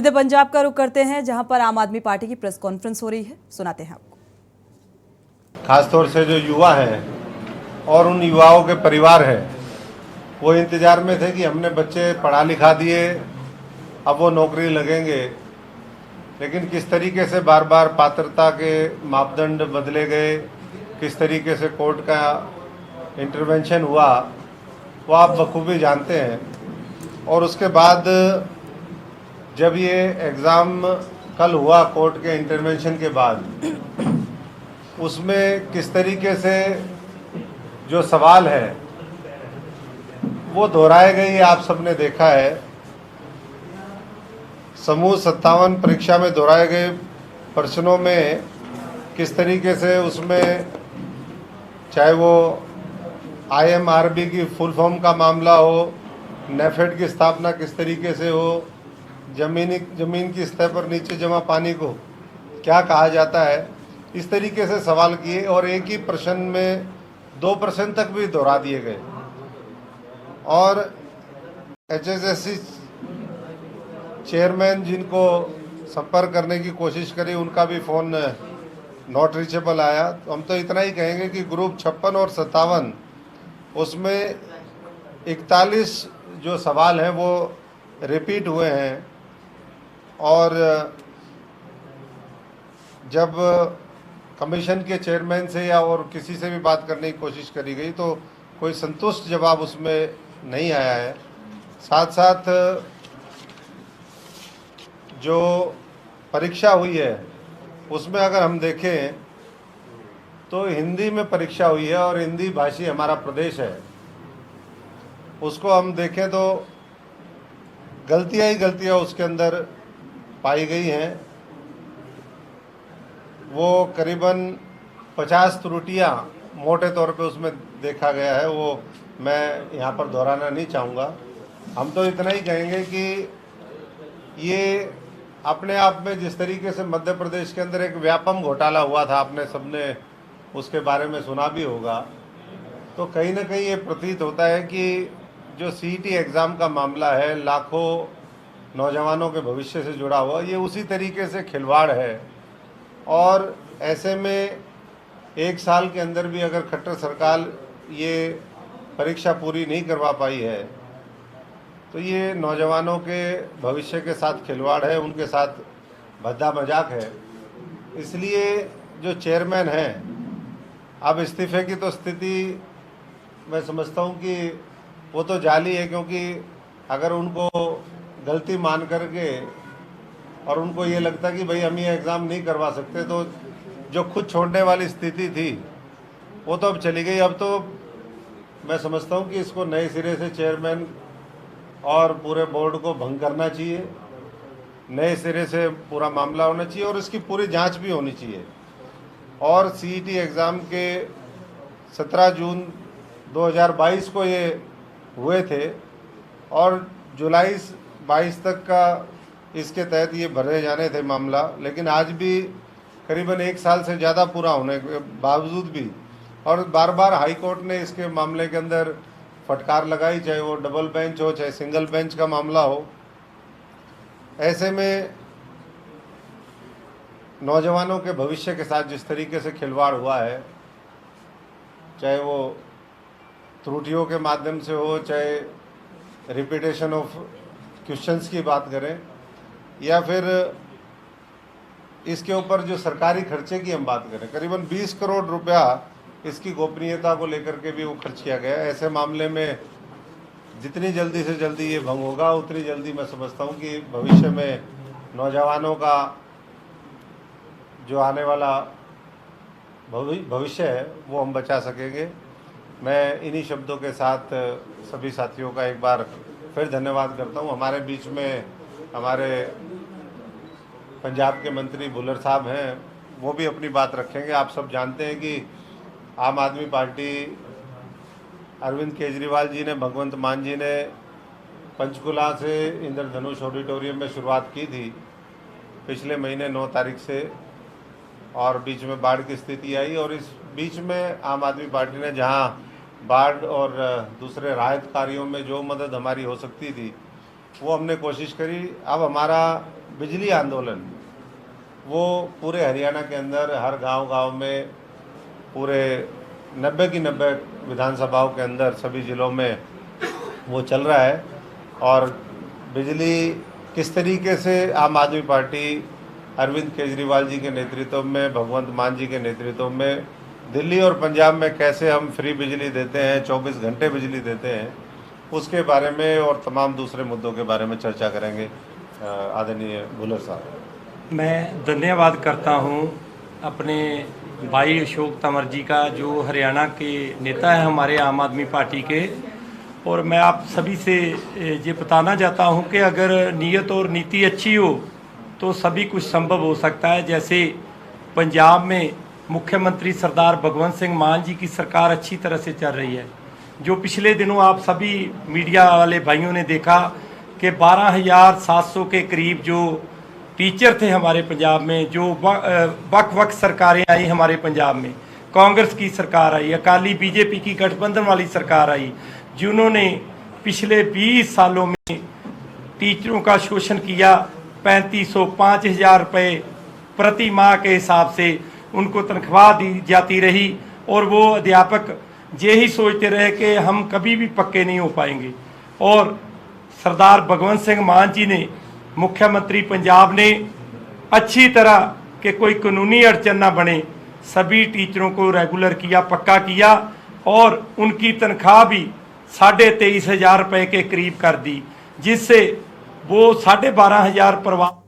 मध्य पंजाब का रुख करते हैं, जहां पर आम आदमी पार्टी की प्रेस कॉन्फ्रेंस हो रही है। सुनाते हैं आपको। खासतौर से जो युवा हैं और उन युवाओं के परिवार हैं, वो इंतजार में थे कि हमने बच्चे पढ़ा लिखा दिए, अब वो नौकरी लगेंगे। लेकिन किस तरीके से बार बार पात्रता के मापदंड बदले गए, किस तरीके से कोर्ट का इंटरवेंशन हुआ, वो आप बखूबी जानते हैं। और उसके बाद जब ये एग्ज़ाम कल हुआ कोर्ट के इंटरवेंशन के बाद, उसमें किस तरीके से जो सवाल है वो दोहराए गए, ये आप सबने देखा है। समूह 57 परीक्षा में दोहराए गए प्रश्नों में किस तरीके से उसमें, चाहे वो IMRB की फुल फॉर्म का मामला हो, नेफेड की स्थापना किस तरीके से हो, ज़मीन की सतह पर नीचे जमा पानी को क्या कहा जाता है, इस तरीके से सवाल किए और एक ही प्रश्न में 2 प्रश्न तक भी दोहरा दिए गए। और HSSC चेयरमैन जिनको संपर्क करने की कोशिश करी, उनका भी फ़ोन नॉट रीचेबल आया। तो हम तो इतना ही कहेंगे कि ग्रुप 56 और 57 उसमें 41 जो सवाल हैं वो रिपीट हुए हैं। और जब कमीशन के चेयरमैन से या और किसी से भी बात करने की कोशिश करी गई तो कोई संतुष्ट जवाब उसमें नहीं आया है। साथ साथ जो परीक्षा हुई है उसमें अगर हम देखें तो हिंदी में परीक्षा हुई है और हिंदी भाषी हमारा प्रदेश है। उसको हम देखें तो गलतियां ही गलतियां उसके अंदर पाई गई हैं। वो करीबन 50 त्रुटियां मोटे तौर पे उसमें देखा गया है, वो मैं यहाँ पर दोहराना नहीं चाहूँगा। हम तो इतना ही कहेंगे कि ये अपने आप में जिस तरीके से मध्य प्रदेश के अंदर एक व्यापम घोटाला हुआ था, आपने सबने उसके बारे में सुना भी होगा, तो कहीं ना कहीं ये प्रतीत होता है कि जो CET एग्ज़ाम का मामला है, लाखों नौजवानों के भविष्य से जुड़ा हुआ, ये उसी तरीके से खिलवाड़ है। और ऐसे में 1 साल के अंदर भी अगर खट्टर सरकार ये परीक्षा पूरी नहीं करवा पाई है तो ये नौजवानों के भविष्य के साथ खिलवाड़ है, उनके साथ भद्दा मजाक है। इसलिए जो चेयरमैन हैं, अब इस्तीफे की तो स्थिति मैं समझता हूँ कि वो तो जाली है, क्योंकि अगर उनको गलती मान करके और उनको ये लगता कि भाई हम ये एग्ज़ाम नहीं करवा सकते, तो जो खुद छोड़ने वाली स्थिति थी वो तो अब चली गई। अब तो मैं समझता हूँ कि इसको नए सिरे से चेयरमैन और पूरे बोर्ड को भंग करना चाहिए, नए सिरे से पूरा मामला होना चाहिए और इसकी पूरी जांच भी होनी चाहिए। और CET एग्ज़ाम के 17 जून 2022 को ये हुए थे और जुलाई 22 तक का इसके तहत ये भरे जाने थे मामला। लेकिन आज भी करीबन 1 साल से ज़्यादा पूरा होने के बावजूद भी, और बार बार हाई कोर्ट ने इसके मामले के अंदर फटकार लगाई, चाहे वो डबल बेंच हो चाहे सिंगल बेंच का मामला हो। ऐसे में नौजवानों के भविष्य के साथ जिस तरीके से खिलवाड़ हुआ है, चाहे वो त्रुटियों के माध्यम से हो, चाहे रिपीटेशन ऑफ क्वेश्चंस की बात करें, या फिर इसके ऊपर जो सरकारी खर्चे की हम बात करें, करीबन 20 करोड़ रुपया इसकी गोपनीयता को लेकर के भी वो खर्च किया गया। ऐसे मामले में जितनी जल्दी से जल्दी ये भंग होगा, उतनी जल्दी मैं समझता हूँ कि भविष्य में नौजवानों का जो आने वाला भविष्य है वो हम बचा सकेंगे। मैं इन्हीं शब्दों के साथ सभी साथियों का एक बार फिर धन्यवाद करता हूँ। हमारे बीच में हमारे पंजाब के मंत्री भुल्लर साहब हैं, वो भी अपनी बात रखेंगे। आप सब जानते हैं कि आम आदमी पार्टी, अरविंद केजरीवाल जी ने, भगवंत मान जी ने पंचकुला से इंद्रधनुष ऑडिटोरियम में शुरुआत की थी पिछले महीने 9 तारीख से, और बीच में बाढ़ की स्थिति आई और इस बीच में आम आदमी पार्टी ने जहां बाढ़ और दूसरे राहत कार्यों में जो मदद हमारी हो सकती थी वो हमने कोशिश करी। अब हमारा बिजली आंदोलन वो पूरे हरियाणा के अंदर हर गांव-गांव में पूरे 90 की 90 विधानसभाओं के अंदर सभी ज़िलों में वो चल रहा है। और बिजली किस तरीके से आम आदमी पार्टी अरविंद केजरीवाल जी के नेतृत्व में, भगवंत मान जी के नेतृत्व में दिल्ली और पंजाब में कैसे हम फ्री बिजली देते हैं, 24 घंटे बिजली देते हैं, उसके बारे में और तमाम दूसरे मुद्दों के बारे में चर्चा करेंगे आदरणीय भुल्लर साहब। मैं धन्यवाद करता हूं अपने भाई अशोक तंवर जी का, जो हरियाणा के नेता हैं हमारे आम आदमी पार्टी के। और मैं आप सभी से ये बताना चाहता हूं कि अगर नीयत और नीति अच्छी हो तो सभी कुछ संभव हो सकता है। जैसे पंजाब में मुख्यमंत्री सरदार भगवंत सिंह मान जी की सरकार अच्छी तरह से चल रही है। जो पिछले दिनों आप सभी मीडिया वाले भाइयों ने देखा कि 12,700 के करीब जो टीचर थे हमारे पंजाब में, जो वक्त सरकारें आई हमारे पंजाब में, कांग्रेस की सरकार आई, अकाली बीजेपी की गठबंधन वाली सरकार आई, जिन्होंने पिछले 20 सालों में टीचरों का शोषण किया। 3500 5,000 रुपये प्रति माह के हिसाब से उनको तनख्वाह दी जाती रही और वो अध्यापक यही सोचते रहे कि हम कभी भी पक्के नहीं हो पाएंगे। और सरदार भगवंत सिंह मान जी ने, मुख्यमंत्री पंजाब ने अच्छी तरह के कोई कानूनी अड़चन ना बने, सभी टीचरों को रेगुलर किया, पक्का किया और उनकी तनख्वाह भी 23,500 रुपये के करीब कर दी, जिससे वो 12,500 परिवार